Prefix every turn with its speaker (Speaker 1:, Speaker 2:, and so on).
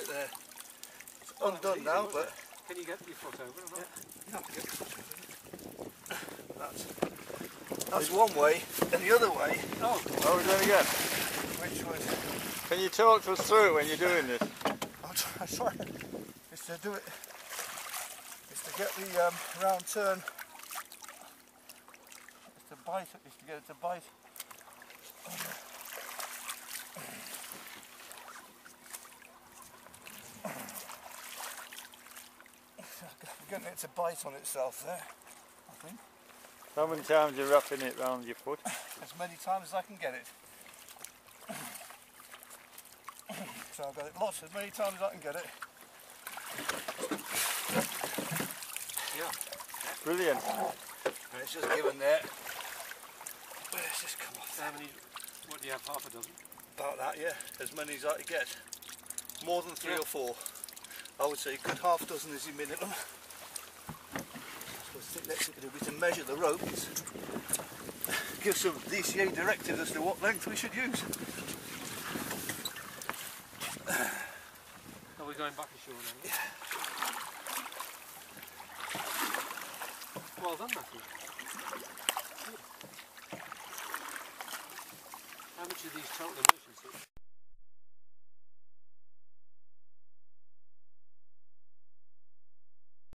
Speaker 1: it there. It's undone now, but...
Speaker 2: Can you get your foot over or not?
Speaker 1: Yeah, get your foot over it. That's one way, and the other way...
Speaker 3: Oh, what are we doing again?
Speaker 1: Which was...
Speaker 3: Can you talk to us through when you're doing this?
Speaker 1: I'll try. It's to do it... It's to get the round turn... It's to bite it, it's to get it to bite. Getting it to bite on itself there, I think.
Speaker 3: How many times are you wrapping it round your foot?
Speaker 1: As many times as I can get it. So I've got it lots, as many times as I can get it.
Speaker 2: Yeah.
Speaker 3: Brilliant.
Speaker 1: And it's just given there. Where's this come off?
Speaker 2: How many, what do you have, half a dozen?
Speaker 1: About that, yeah. As many as I can get. More than 3 or 4. I would say a good half dozen is your minimum. So I think next thing to do is to measure the ropes. Give some DCA directives as to what length we should use.
Speaker 2: Are we going back ashore now?
Speaker 1: Yeah.
Speaker 2: Well done, Matthew. How much are these total immersion suits?